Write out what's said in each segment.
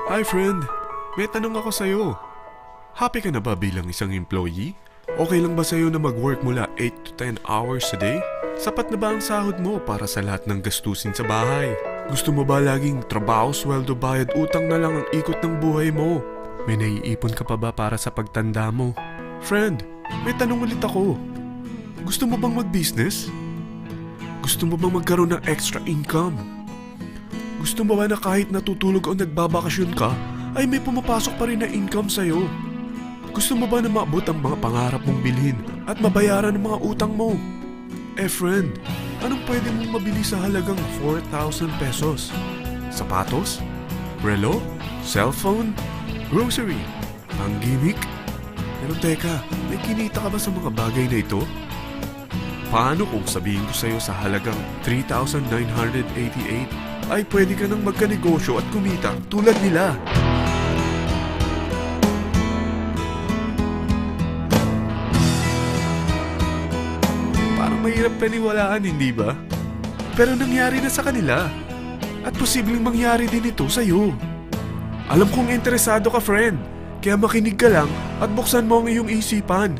Hi friend, may tanong ako sa'yo. Happy ka na ba bilang isang employee? Okay lang ba sa'yo na mag-work mula 8 to 10 hours a day? Sapat na ba ang sahod mo para sa lahat ng gastusin sa bahay? Gusto mo ba laging trabaho, sweldo, bayad, utang na lang ang ikot ng buhay mo? May naiipon ka pa ba para sa pagtanda mo? Friend, may tanong ulit ako. Gusto mo bang mag-business? Gusto mo bang magkaroon ng extra income? Gusto mo ba na kahit natutulog o nagbabakasyon ka, ay may pumapasok pa rin na income sa'yo? Gusto mo ba na maabot ang mga pangarap mong bilhin at mabayaran ang mga utang mo? Friend, anong pwede mong mabili sa halagang 4,000 pesos? Sapatos? Relo? Cellphone? Grocery? Ang gimmick? Pero teka, may kinita ka ba sa mga bagay na ito? Paano kung sabihin ko sa'yo sa halagang 3,988 ay pwede ka nang magkanegosyo at kumita tulad nila? Parang mahirap paniwalaan, hindi ba? Pero nangyari na sa kanila. At posibleng mangyari din ito sa'yo. Alam kong interesado ka, friend. Kaya makinig ka lang at buksan mo ang iyong isipan.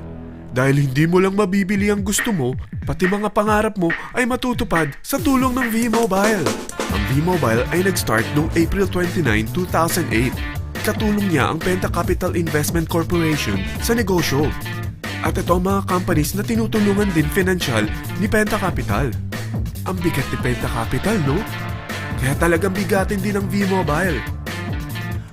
Dahil hindi mo lang mabibili ang gusto mo, pati mga pangarap mo ay matutupad sa tulong ng V-Mobile. Ang V-Mobile ay nag-start noong April 29, 2008. Katulong niya ang Penta Capital Investment Corporation sa negosyo. At ito ang mga companies na tinutulungan din financial ni Penta Capital. Ang bigat ni Penta Capital, no? Kaya talagang bigatin din ang V-Mobile.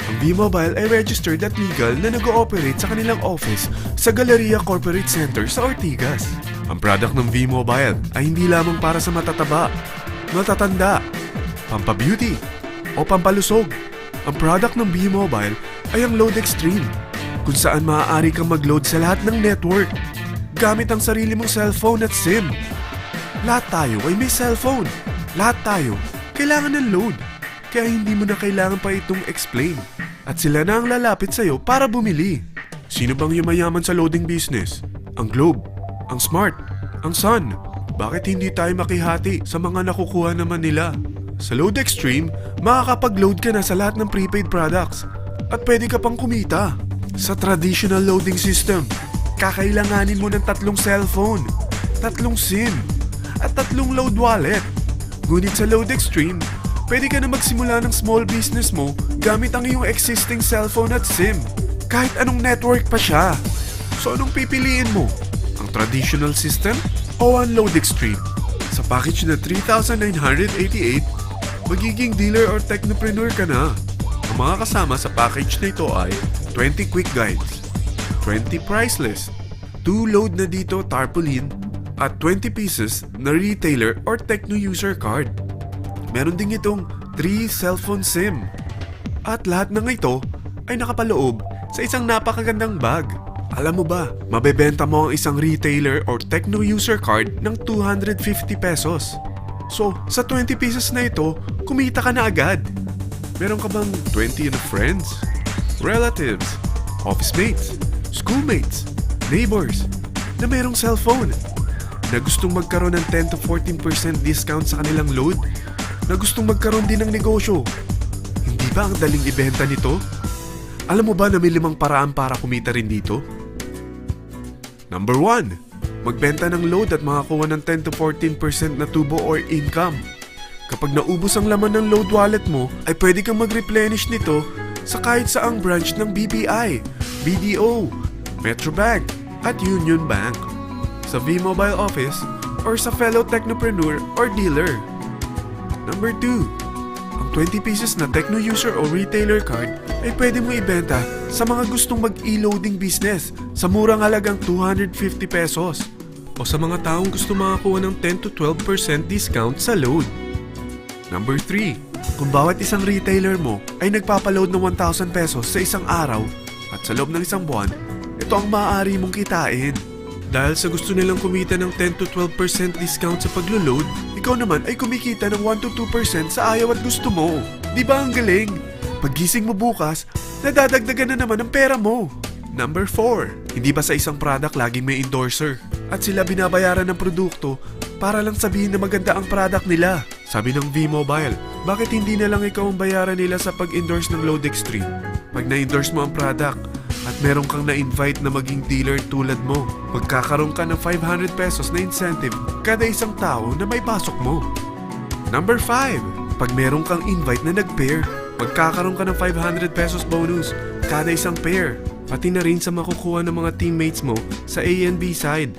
Ang V-Mobile ay registered at legal na nag-ooperate sa kanilang office sa Galleria Corporate Center sa Ortigas. Ang product ng V-Mobile ay hindi lamang para sa matataba, matatanda, pampabeauty, o pampalusog. Ang product ng V-Mobile ay ang Load Extreme, kung saan maaari kang mag-load sa lahat ng network gamit ang sarili mong cellphone at SIM. Lahat tayo ay may cellphone. Lahat tayo kailangan ng load. Kaya hindi mo na kailangan pa itong explain. At sila na ang lalapit sa'yo para bumili. Sino bang yumayaman sa loading business? Ang Globe, ang Smart, ang Sun. Bakit hindi tayo makihati sa mga nakukuha naman nila? Sa Load Extreme, makakapag-load ka na sa lahat ng prepaid products. At pwede ka pang kumita. Sa traditional loading system, kakailanganin mo ng 3 cellphone, 3 SIM, at 3 load wallet. Ngunit sa Load Extreme, pwede ka na magsimula ng small business mo gamit ang iyong existing cellphone at SIM. Kahit anong network pa siya. So anong pipiliin mo? Ang traditional system o ang Load Extreme? Sa package na 3,988, magiging dealer or technopreneur ka na. Ang mga kasama sa package na ito ay 20 quick guides, 20 price list, 2 load na dito tarpaulin, at 20 pieces na retailer or techno user card. Meron din itong 3 cellphone SIM. At lahat ng ito ay nakapaloob sa isang napakagandang bag. Alam mo ba, mabebenta mo ang isang retailer or techno user card ng 250 pesos. So, sa 20 pieces na ito, kumita ka na agad. Meron ka bang 20 na friends, relatives, office mates, schoolmates, neighbors na merong cellphone? Na gustong magkaroon ng 10 to 14% discount sa kanilang load? Na gustong magkaroon din ng negosyo? Hindi ba ang daling ibenta nito? Alam mo ba na may 5 paraan para kumita rin dito? Number 1. Magbenta ng load at makakuha ng 10 to 14% na tubo or income. Kapag naubos ang laman ng load wallet mo, ay pwede kang mag-replenish nito sa kahit saang branch ng BPI, BDO, Metrobank, at Union Bank, sa V-Mobile office, or sa fellow technopreneur or dealer. Number 2. Ang 20 pieces na techno user o retailer card ay pwede mo ibenta sa mga gustong mag-e-loading business sa murang halagang 250 pesos o sa mga taong gusto makakuha ng 10 to 12% discount sa load. Number 3. Kung bawat isang retailer mo ay nagpapaload ng 1,000 pesos sa isang araw at sa loob ng isang buwan, ito ang maaari mong kitain. Dahil sa gusto nilang kumita ng 10 to 12% discount sa paglo-load, ikaw naman ay kumikita ng 1 to 2% sa ayaw at gusto mo. Di ba ang galing? Paggising mo bukas, nadadagdagan na naman ang pera mo. Number 4. Hindi ba sa isang product laging may endorser? At sila binabayaran ng produkto para lang sabihin na maganda ang product nila. Sabi ng V-Mobile, bakit hindi na lang ikaw ang bayaran nila sa pag-endorse ng Load Extreme? Pag na-endorse mo ang product at meron kang na-invite na maging dealer tulad mo, magkakaroon ka ng 500 pesos na incentive kada isang tao na may pasok mo. Number 5. Pag meron kang invite na nag-pair, magkakaroon ka ng 500 pesos bonus kada isang pair. Pati na rin sa makukuha ng mga teammates mo sa A and B side.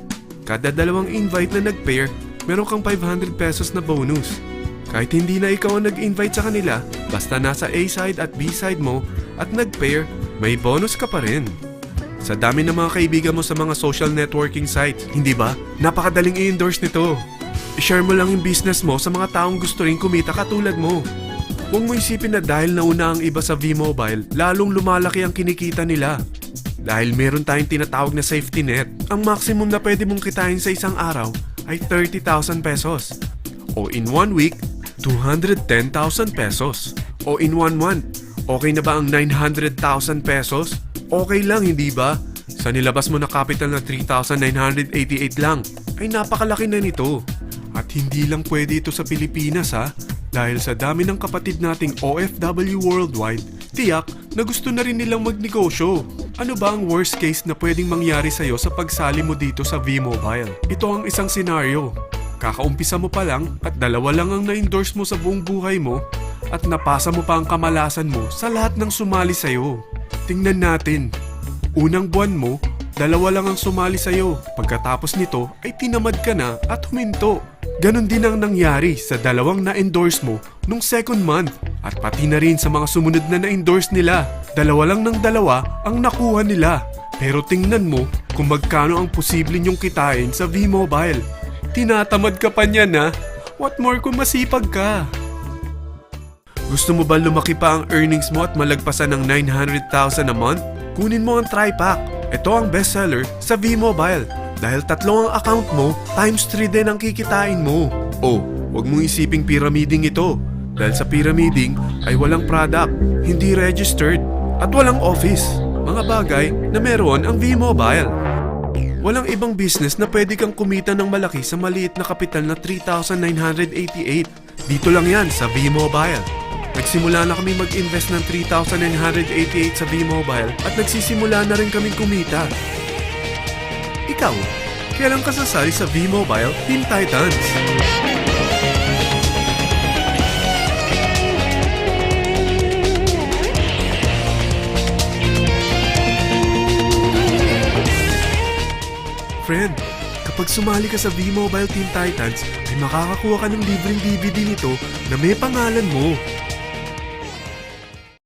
Kada dalawang invite na nag-pair, meron kang 500 pesos na bonus. Kahit hindi na ikaw ang nag-invite sa kanila, basta nasa A side at B side mo at nag-pair, may bonus ka pa rin. Sa dami ng mga kaibigan mo sa mga social networking sites, hindi ba? Napakadaling i-endorse nito. I-share mo lang yung business mo sa mga taong gusto rin kumita katulad mo. Huwag mo isipin na dahil nauna ang iba sa V-Mobile, lalong lumalaki ang kinikita nila. Dahil meron tayong tinatawag na safety net, ang maximum na pwede mong kitain sa isang araw ay 30,000 pesos. O in 1 week, 210,000 pesos. O in 1 month, okay na ba ang 900,000 pesos? Okay lang, hindi ba? Sa nilabas mo na capital na 3,988 lang, ay napakalaki na nito. At hindi lang pwede ito sa Pilipinas ha, dahil sa dami ng kapatid nating OFW worldwide, tiyak na gusto na rin nilang magnegosyo. Ano ba ang worst case na pwedeng mangyari sa'yo sa pagsali mo dito sa V-Mobile? Ito ang isang senaryo. Kakaumpisa mo pa lang at dalawa lang ang na-endorse mo sa buong buhay mo at napasa mo pa ang kamalasan mo sa lahat ng sumali sa'yo. Tingnan natin. Unang buwan mo, dalawa lang ang sumali sa'yo. Pagkatapos nito ay tinamad ka na at huminto. Ganon din ang nangyari sa dalawang na-endorse mo nung second month at pati na rin sa mga sumunod na na-endorse nila. Dalawa lang ng dalawa ang nakuha nila. Pero tingnan mo kung magkano ang posible nyong kitain sa V-Mobile. Tinatamad ka pa niyan ha? What more kung masipag ka? Gusto mo ba lumaki pa ang earnings mo at malagpasan ng 900,000 a month? Kunin mo ang TriPack. Ito ang bestseller sa V-Mobile. Dahil 3 ang account mo, times 3 din ang kikitain mo. Oh, huwag mong isiping pyramiding ito. Dahil sa pyramiding ay walang product, hindi registered, at walang office. Mga bagay na meron ang V-Mobile. Walang ibang business na pwede kang kumita ng malaki sa maliit na kapital na 3,988. Dito lang yan sa V-Mobile. Nagsimula na kami mag-invest ng 3,988 sa V-Mobile at nagsisimula na rin kaming kumita. Ikaw, kailan ka sasali sa V-Mobile Team Titans? Friend, kapag sumali ka sa V-Mobile Team Titans, ay makakakuha ka ng libreng DVD nito na may pangalan mo.